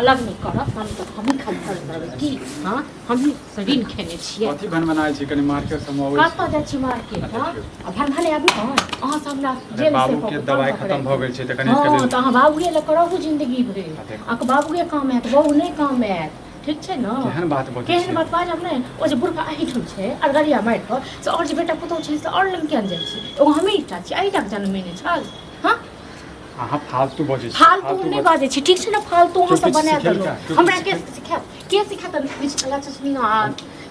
अलग नहीं करब हम तो हम ही खाली करबै की हां हम ही शरीर खेने छियै कथी भन बनाय छी कनी मार्केट से आबै कतऽ जाइ छी मार्केट हां भन भने आबी हां अहाँ सब ना जेल से बाबू के दवाई खत्म भ गेल छै त कनी हां त अहाँ बाबूए ल करहु जिंदगी भरि अहाँ बाबूए काम हैत बहू नहीं काम हैत ठीक छै न केहन बात बजै केहन बात बाजब नै ओ जे बुढ़बा अहिठुन छै अरगरिया मारि कऽ से और जे बेटा पुतौह छै से और लंग किया जाइ छै एगो हमे एकटा छी अहिठाक जन्मेने छल हां अहाँ फालतू बजै छी फालतू नहीं बाजै छी ठीक छै न फालतू अहाँ सब बना देलौ हमरा के सिखात बीच कला चचनी हां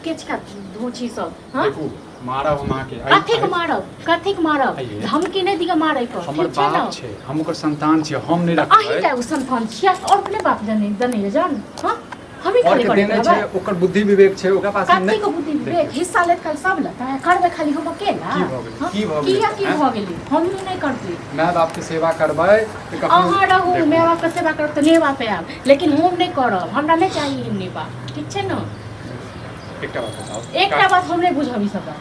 के सिखात धोची सब हां देखू मारब हम आके कथी के मारब धमकी नहीं दिया मारै पर हमर बाप छै हम ओकर संतान छी हम नहीं रखबै अहि का संतान छिया और अपने बाप जने जान हां हम ही और के देने छै ओकर बुद्धि विवेक छै ओकरा पास नहीं को बुद्धि विवेक हिस्सा लेत कल सब लेता है करबे खाली हम अकेला की भ गेलै की भ गेलै हम नहीं करती माय बाप के सेवा करबै त कखनो अहाँ रहू माय बाप के सेवा करब त नेवा पे आब लेकिन हम नहीं करब हमरा नहीं चाहिए नेवा ठीक छै न एकटा बात हम नहीं बुझब ई सब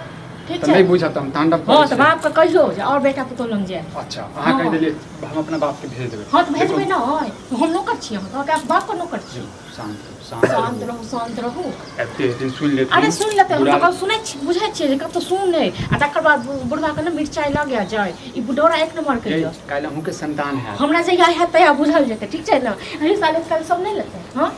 ठीक छै नहीं बुझब त हम तांडव हां त बाप के कहियो जे और बेटा पुतौह लंग जाय अच्छा अहाँ कह देलिए हम अपना बाप के भेज देबै हां त भेजबै न हम नौकर छी हम त बाप के नौकर छी शांत रहू एते दिन सुन लेते अरे सुन लेते हम तो सुनै छी बुझै छी जे कब तो सुन ले आ तकर बाद बुढ़वा के न मिर्चाई लग गया जाय ई बुडोरा एक नंबर के काल्हि हमहू के संतान है हमरा जहिया है तया बुझल जेते ठीक छै न एही साल कल सब नहीं लेते हां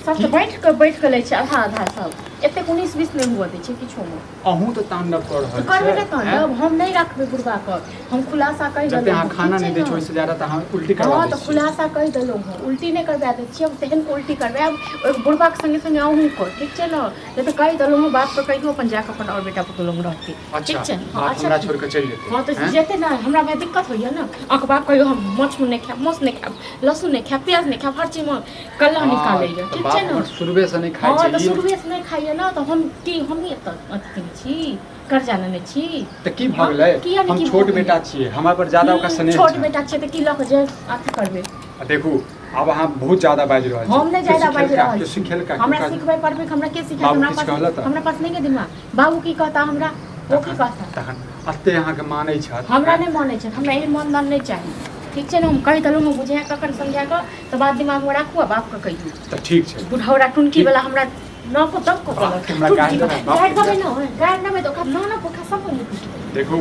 सब तो बैठ के ले छै आधा सब एते 19-20 नहीं हुआ दै छै किछो में अहू तो तांडव कर रहल छै करबे त तांडव हम नहीं रखबे बुढ़वा के हम खुलासा कहि देलौ जते अहाँ खाना नहीं दै छै ओइसे ज्यादा त हम उल्टी करबा दै छी हां तो खुलासा कहि देलौ उल्टी नहीं करबा दै छी हम तेहन उल्टी करबे अब बुढ़वा के संगे संगे अहू को ठीक छै न जे त कहि देलौ बात पर कहियो अपन जाके अपन और बेटा पुतौह लंग रहती ठीक छै हां हमरा छोड़ के चल जेते हां तो जेते ना हमरा में दिक्कत होइया न अक बाप कहियो हम मछ नहीं खाब मौस नहीं खाब लहसुन नहीं खाब प्याज नहीं खाब हर चीज में कल्ला निकालैया ठीक छै न शुरुए से नहीं खाइ छै हां तो शुरुए से नहीं खाइया न तो हम की हम ही अथी छी कर्जा लेने छी त की भ गेलै हम छोट बेटा छियै हमरा पर ज्यादा ओका स्नेह छोट बेटा छै त की ल के जे अथी करबे देखू अब अहाँ बहुत ज्यादा बाजि रहल छी हम नहीं ज्यादा बाजि रहल छी सिखेल का हमरा सिखबै पड़बे हमरा के सिखा हमरा पास नहीं के दिमाग बाबू की कहता हमरा ओ की कहता तखन अते अहाँ के मानै छ हमरा नहीं मानै छै हमरा एहन मनदान नहीं चाहिए ठीक छै न हम कहि देलहुँ हम बुझे कखन समझा कऽ तऽ बात दिमाग में राखू आ बाप के कहियो त ठीक छै बुढ़ौरा टुनकी वाला हमरा न को तब को गाइड देबै न गाइड देबै तो ना ना पोखा सब देखू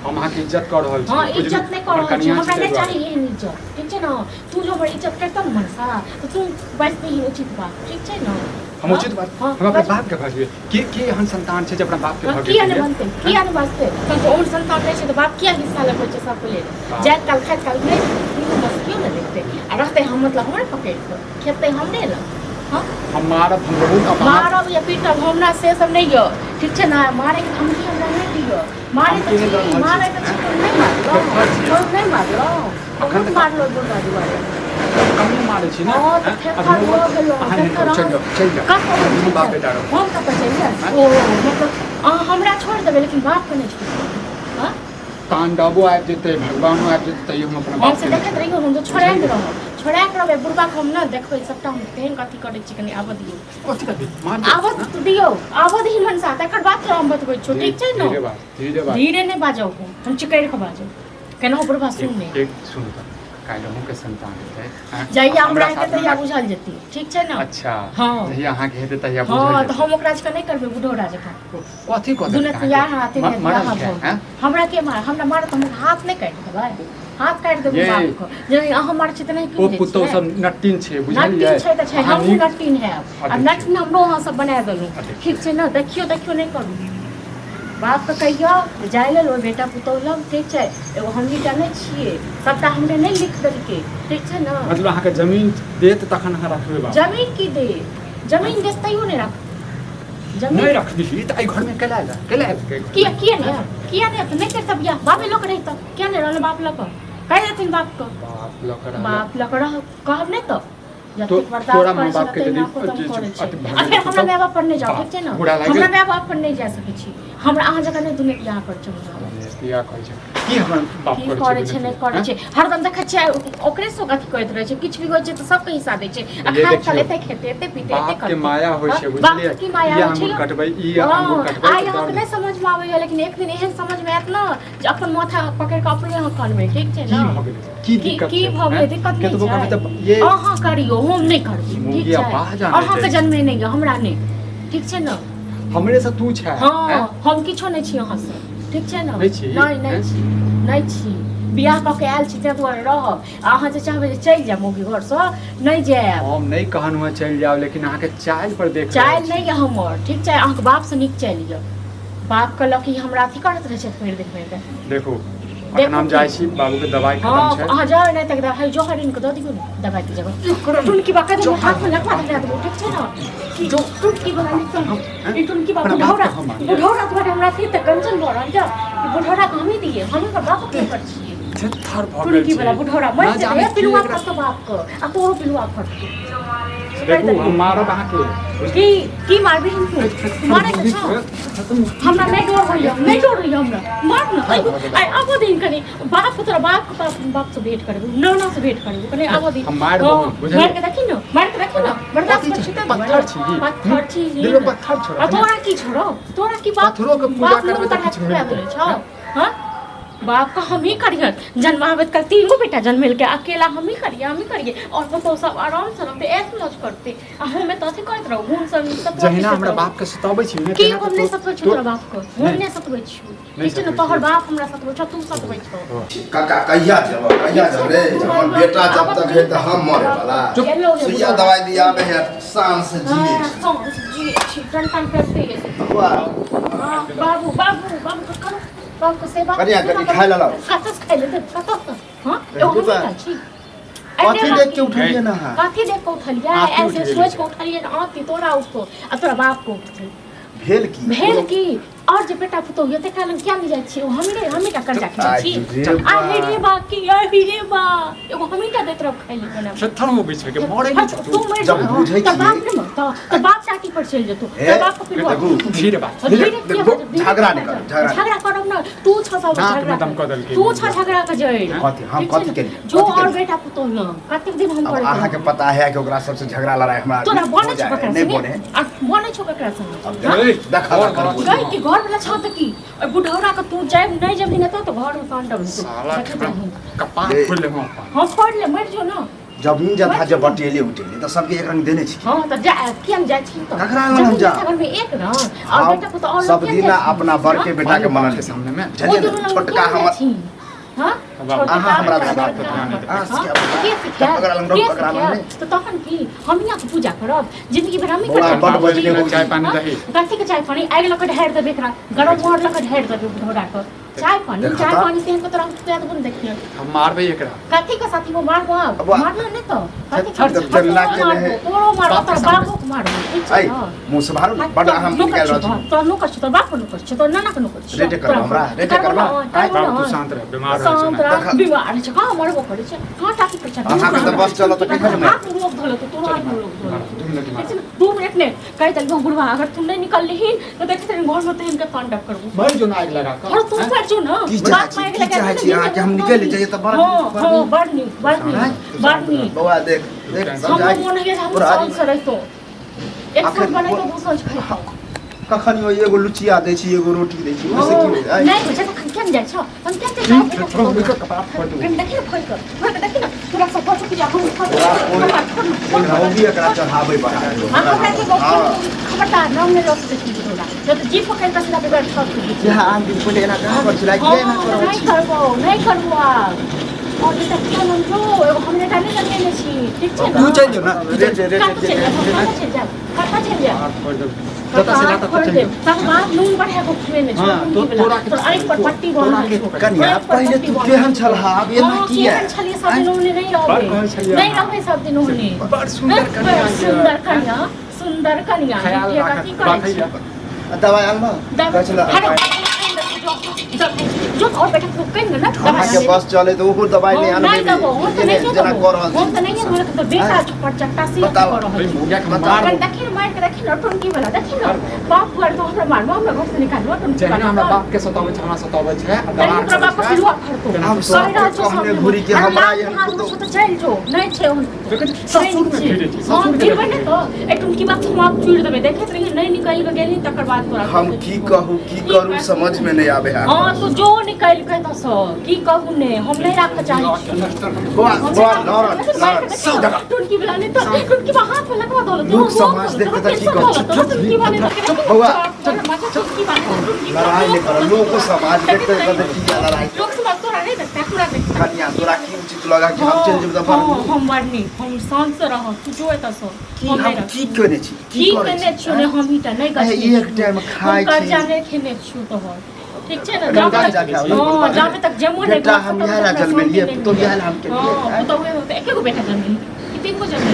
हम अहाँ के इज्जत कर रहल छी हां इज्जत नहीं कर रहल छी हमरा नहीं चाहिए एहन इज्जत ठीक छै न तू जो बड़ी इज्जत करता न मनसा तो तू बजते ही उचित बात ठीक छै न हम उचित बात हम अपने बाप के भजबे के एहन संतान छै जे अपना बाप के भजबे किया नहीं बनते किया नहीं बसते तो और संतान नहीं छै तो बाप किया हिस्सा ले छै सब ले जात काल खात काल नहीं बस क्यों नहीं देखते आ रहते हम मतलब हमरे पकड़ के खेते हमरे ल हम मारब हम बहुत मारब या पीटब हमरा से सब नहीं हो ठीक छै ना मारे के धमकी हमरा नहीं दियो मारे के नहीं मारलो अखन मारलो दुर्गा दुआरे कम मारे छी ना हां त फेफा हो गेलो चल जा हम बाप बेटा रहो हम कत चल जा ओ मतलब हमरा छोड़ देबे लेकिन बाप के नहीं छोड़ हां तांडवो आबि जेतै भगवानो आबि जेतै तैयो हम अपना बाप से देखैत रहियो हम तो छोड़ा के रहबे बुढ़बा के हम न देखबै सबटा हम केहन कथी करै छी कनी आबऽ दियौ कथी कथी मार आबऽ दियौ आबऽ दी मनसा तकर बाद हम बतबै छी ठीक छै न धीरे नहीं बाजौ हम चिकैर के बाजौ केना बुढ़बा सुन ले एक सुन त काल्हि के संतान हेतै जहिया हमरा के तहिया बुझल जेतै ठीक छै न अच्छा हां जहिया अहाँ के हेतै तहिया बुझल जेतै हां त हम ओकरा के नहीं करबै बुढ़ौरा जकां कथी कथी दुनत यार हाथे में हमरा के मार हमरा मार त हम हाथ नहीं काट देबै हाथ काट देबै बाप को जे अहाँ मार छी त नहीं ओ पुतौ सब नट्टिन छै बुझलियै नट्टिन छै त छै हम नट्टिन है आ नट्टिन हमरो अहाँ सब बना देलु ठीक छै न देखियो नहीं करू बाप के कहियो जाय ले लो बेटा पुतौह लग ठीक छै एगो हम ही जानै छियै सबटा हमरे नहीं लिख देलकै ठीक छै न मतलब अहाँ के जमीन देत तखन अहाँ रखबै बाप जमीन की दे जमीन देतैयो नहीं रख जमीन नहीं रख दी त आई घर में केला किया नहीं करता बियाह बापे लोग रहता क्या नहीं रहल बाप लग कह देथिन बाप को बाप लग कहब नहीं तो तोरा माँ बाप के फिर हमरा माय बाप पर नहीं जाओ ठीक छै न हमरा माय बाप पर नहीं जा सकै छी हमरा अहाँ जगह नहीं दुनिया बियाह कर या कहै छै की हमर बाप की करे छै नहीं करे छै हरदम देखै छै ओकरे से अथी करैत रहे छै किछ भी होइ छै त सब के हिस्सा दै छै आ खाय खा लेते खेते एते पीते एते बाप के माया होइ छै बुझलियै की माया ई होइ छै अंगूर कटबै ई अंगूर कटबै आइ अहाँ के नहीं समझ में आबै लेकिन एक दिन एहन समझ में आयत ना जे अपन माथा पकड़ के अपने अहाँ कानबै ठीक छै की ना भ गेलै की दिक्कत की भ गेलै दिक्कत नहीं केतबो कहबै छै त ये अहाँ करियो हम नहीं करबै ठीक मुगिया छै बाह जाने अहाँ के छै। जन्मे नहीं हमरा नहीं ठीक छै ना हमरे से तू छै हाँ हम किछो नहीं छी अहाँ से ठीक छै ना नहीं छी? नहीं छी नहीं छी बियाह कऽ के आयल छी ताहि दुआरे रहब अहाँ जे चाहबै जे चलि जायब मौगी घर से नहीं जायब हम नहीं कहनु है चल जाओ लेकिन अहाँ के चाल पर देख चालि नहीं यऽ हमर ठीक छै अहाँके बाप से नीक चालि यऽ बाप कहलक कि हमरा अथी करैत रहै छै फेर देखबै के देखो अखन हम जाइ छी बाबू के दवाई खत्म हाँ छै अहाँ जाओ नहीं तक दवाई जो हरिन के दऽ दियौ ने दवाई के जगह टुनकी बाका दे हाथ में लगवा दे देबो ठीक छै ना जो टुनकी बाका निकल ई टुनकी बाका बुढ़ौरा तुम्हारे हमरा थी त कंचन भऽ रहल जा ई बुढ़ौरा के हमें दिए हमें का बाप के कर छिए थर भ गेल टुनकी छै वाला बुढ़ौरा ना मर जाने जाए की पिलुआ एकरा- का बाप को आ तोरो पिलुआ फट देखू हम मारब अहाँ के की मारबी हमको मारे के छौ हमरा नहीं डर होइए नहीं डर होइए हमरा मार ना आई आबो दिन कनी बाप तोरा बाप के पास बाप से भेंट करबो नौना से भेंट करबो कनी आबो दिन हम मार देबो, बुझलियै? मार के देखी न मार के देखी न बर्दाश्त कर छिता पत्थर छी। पत्थर छी दिल में पत्थर छोड़ो। आ तोरा की छोड़ो तोरा की बाप पत्थरों के पूजा बाप करबै लोग त किछ पूरा मिलतै। भेलै छौ हां बाप का हम ही करिए जन्मावत कल 3 गो बेटा जन्मेल के अकेला हम ही करिए और तो सब आराम से रहते ऐसे मौज करते आ हमें तो अथी करत रहो घूम सब जहिना हमरा बाप के सताबै छी ने की तेना हम तऽ नहीं तो- सतबै छु तो- तोरा बाप को हम नहीं सतबै छु ठीक छै न तोहर बाप हमरा सतबै छ तू सतबै छ काका कहिया जब रे हमर बेटा जब तक है त हम मरे वाला सुइया दवाई दिया में है शान से जिए जी छी टन करते वाह बाबू बाबू बाबू करो बाबू को सेवा कनिया कनी खाइ ला लाओ कतस खाइ ले कतस हां एगो हम खाइ छी कथी देख के उठलिए ना हां कथी देख के उठलिए आती ऐसे उठलिए। सोच के उठलिए ना आती तोरा उसको आ तोरा बाप को भेल की और जे बेटा पुतो ये तेकरा लग क्या ले जाइ छी हमी का कर्जा खै छी आ रे बा की रे बा एगो हमी का देत रह खाइ ले बना पत्थर में बीच में के मरे नहीं छ तू मर जब बुझै त बाप छियै। ने मर त बाप चाटी पर चल जतो त बाप को पिलवा देखू धीरे बात झगड़ा नहीं कर झगड़ा करब ना तू छ सब नाक में झगड़ा दम कऽ देलकै। तू छ झगड़ा के जड़ कथी हम कथी केलिए जो और बेटा पुतो न कतेक दिन हम अब करे अहाँ के पता है कि ओकरा सबसे झगड़ा लड़ाई हमरा तोरा हो बने छ जाए, ककरा नहीं से बने आ बने छ ककरा से अब हाँ? देखा गई कि घर वाला छ त की और बुढ़ौरा के तू जाय नहीं जब न तो घर में कांड साला हो कपाट खोल ले हम हम फोड़ ले मर जो ना जमीन जथा जब बटेले उठेले तो सबके एक रंग देने छी हां त जा किया जाय छी तो ककरा लग हम जा? घर में एक ना और बेटा पुतो और सब दिन अपना बर के बेटा के मनन के सामने में चलिए ना छोटका हमर हां अहाँ हमरा बात पर ध्यान दे। तो तखन की हम यहाँ के पूजा करब जिंदगी भर हम ही बौआ, बड बज गेल। करब चाय पानी दही कथी के चाय पानी आगि लऽ के ढारि देबै एकरा गरम मोहर लऽ के ढारि देबै बुढ़ौरा के चाय पानी देखा चाय तऽ? पानी से इनको तोरा पैद बन देखिए हम मारबै एकरा कथी के साथी वो मारबो अब मारना नहीं तो कथी थर थर चलना के रहे। तोरो मारबो बाप के तोर सामने। बाबू के मारबो ठीक छै आई ना? मुंह से बाहर बड हम निकाल रहल छी तो नुकर छ तो बाप को नुकर छ तो नाना को नुकर छ रेटे करबा हमरा, रेटे करबा। बाप तू शांत रह बीमार रह शांत छै रह बीमार छ कहाँ मरबो करे छ कहाँ टाकी पर छ अहाँ के तो बस चलो तो कखन में हाथ रोक धलो तो तोरा हाथ रोक धलो 2 मिनट मार 2 मिनट ने कह चल बुढ़वा अगर तुम नहीं निकल रही तो देखते तेरे घर में तो इनका कांड करबो मर जो ना आग लगा कर और तुम पर जो ना की चाहे छी अहाँ के हम निकल जाइए तो बड़ हां बड़ बौआ देख देख हम समझाई मन है हम और शांत से रहतो एक आखिर साथ बने तो दूसरा खाई कखन यो एगो लुचिया दै छी एगो रोटी दै छी ओसे की होय आई नहीं बच्चा तो क्या जाए छ हम क्या जाए थोड़ा उनका कपाट फोड़ दो कन देखी फोड़ कर देखी ना पूरा सब फोड़ के जा हम फोड़ रौदी एकरा चढ़ाबै बड़ा हम तो कहते बहुत खबरदार ना हमने लोग देखी थोड़ा जब जीप पकड़ कर सीधा बिगड़ सब कुछ यहाँ आन दिन पहिले एना कहाँ पर चलाई के ना करो नहीं करबो और बेटा क्या नाम जो एगो हमने डाले लगे छी ठीक छै तू चल जो ना रेट कता चल जा हाथ फोड़ दो जता से लाता चल जा तब बात नून बढ़े को खुए में हाँ, तोरा के- तो आंख पर पट्टी बांध कन्या पहिले तू केहन छलहा अब एना किया छलिए सब दिन उन्हें नहीं बड़ कहै छलियै नहीं अहाँ। रहे सब दिन उन्हें बड़ सुंदर कन्या ये। सुंदर कन्या ख्याल ये राखै कथी करै छी दवाई आनबा दवाई कहला हट जो और बेटा को कहेंगे ना अहाँ के बस चले तो वो दवाई नहीं आने नहीं दबो हम तो नहीं जना कर रहल हम तो नहीं हमरा तो बेटा पर चट्टा से बताओ। कर रहल मुर्गा के बताओ। मार देखिन मार के देखिन टोनकी वाला देखिन बाप घर तो हमरा मारवा हमरा घर से निकालवा टोनकी जहन वाला हमरा बाप के सतावे छै हमरा सतावे छै तेरे ओकरा बाप को सिलवा खरतो हम सब कहने घुरी के हमरा यहाँ तो तो चल जो नहीं छे हम ससुर में फिरे छी हां ससुर फिर बने तो ए टोनकी बात हम आप चूड़ देबे देखत रही नहीं निकाल के गेली तकर बाद तोरा हम की कहूँ की करूँ समझ में नहीं आवे है हां तो जो निकाल के त सो की कहू ने हम नहीं राख चाही टोनकी वाला ने तो टोनकी में हाथ में लगवा दो लोग समाज देखते तो की कहू टोनकी वाले तो बउआ टोनकी वाला लड़ाई नहीं करो लोग को समाज देखते कहते की लड़ाई लोग समाज तोरा नहीं देखता पूरा देखता कन्या तोरा की उचित लगा कि हम चल जेब दफा हम मरनी हम शांत से रह तू जो एता सो हम की करे छी की कने छु ने हम हिटा नहीं गछ एक टाइम खाई कर छी जाने खेने छु तो हो ठीक छै ना गंगा जा के आओ। हां जामे तक जमो नहीं बेटा हम यहाँ ला जन्मे लिए तो यहाँ ला हम के लिए हां तो वे होते एक को बेटा जन्मे कितने को जन्मे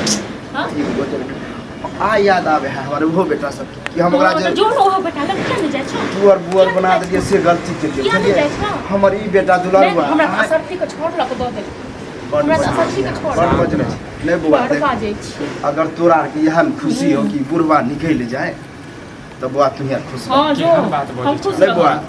हां आ याद आवे है हमारे वो बेटा सब कि हम ओकरा जो हो बेटा लग क्या नहीं जाय छ बुअर बुअर बना दिए से गलती के लिए किया नहीं जाय छ हमर ई बेटा दुलार हुआ हमरा असरती को छोड़ लक दो दे हमरा असरती को छोड़ बड़ बज नहीं बुआ बड़ बाजे छी अगर तोरा के यह में खुशी हो कि बुढ़वा निकल जाए तो बुआ तू यहाँ खुश हां जो बात बोली हम खुश नहीं बुआ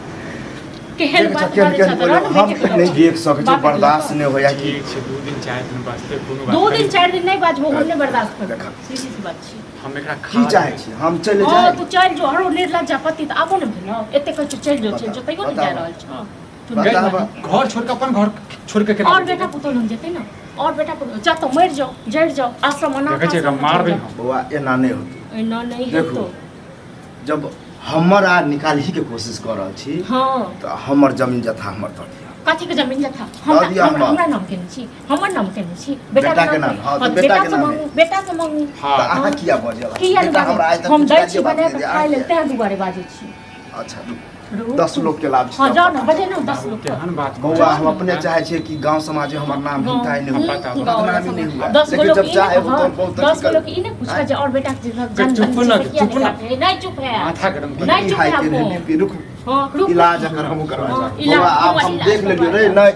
केहन बात केहन करे केहन छ हम नहीं देख सके छी बर्दाश्त नहीं होया कि ठीक छै 2 दिन 4 दिन वास्ते कोनो बात 2 दिन 4 दिन नहीं बाजबो हम नहीं बर्दाश्त कर देखा। सीधी सी बात छी हम एकरा की चाहे छी हम चले हां जाए तू चल जो हरो निर्लज्जा पति त आबो न भेल एते कह चल जो तैयो नहीं जा रहल छ तू बता नहीं बा। घर छोड़ के अपन घर छोड़ के केना और बेटा पुतौ लग जेते ना और बेटा पुतौ जा तो मर जाओ जड़ जाओ आश्रम मना देखे छै मार दे बुआ एना नहीं होती ना नहीं देखो तो जब हमर आ निकाल ही के कोशिश कर रहल छी हां तो हमर जमीन जथा हमर दऽ दिया काठी के जमीन था दऽ दिया हमरा नाम केने छी हमर नाम केने छी बेटा के नाम, हाँ, तो बेटा के नाम है। बेटा से मांगू हां तो अहाँ किया बजेला किया बेटा हमरा आइ तक हम कुछ दै काजे छी बात बना नहीं के दिया। खाइ लेल तें दुआरे बाजै छी अच्छा 10 लोग के लाभ हां छै जाओ ना बजे ना 10 लोग के केहन बात बउआ हम अपने चाहे छियै कि गांव समाज में हमर नाम हिताई नहीं हुआ बताओ। बदनामी नहीं हुआ 10 लेकिन लोग जब चाहे वो तो बहुत 10 लोग की ने पूछा जे और बेटा के जन चुप ना, चुप ना। नहीं चुप है माथा गरम कर नहीं चुप है हाई के आपको नहीं रुक हां रुक इलाज अगर हम करवा हाँ, जाए इलाज, बउआ आप हम हम इलाज देख लेलिए रे करवा नहीं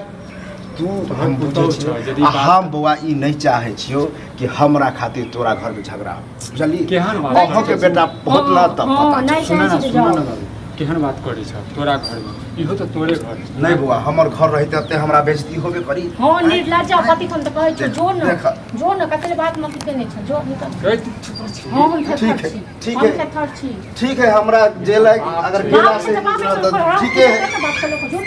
तू हम बताओ बुझै छ, यदि छी बात- हम बउआ ई नहीं चाहे छियो कि हमरा खातिर तोरा घर में झगड़ा हो बुझली केहन बात अहाँ के बेटा बहुत ना तब हां पता नहीं सुन ना चाहे सुन ना जाओ बाबू केहन बात करै छ तोरा घर में इहो तो तोरे घर छै। नहीं बुआ हमर घर रहते ते हमरा बेइज्जती होबे करी हां निर्लज्जा पति हम त कहै छी जो न देख। जो न कतले बात मत केने छ जो निकल गए तू चुप छी हां हम ठीक थर है, छी ठीक हम है। थर छी ठीक है हमरा जेल अगर गेला से ठीक है बात कर लो जो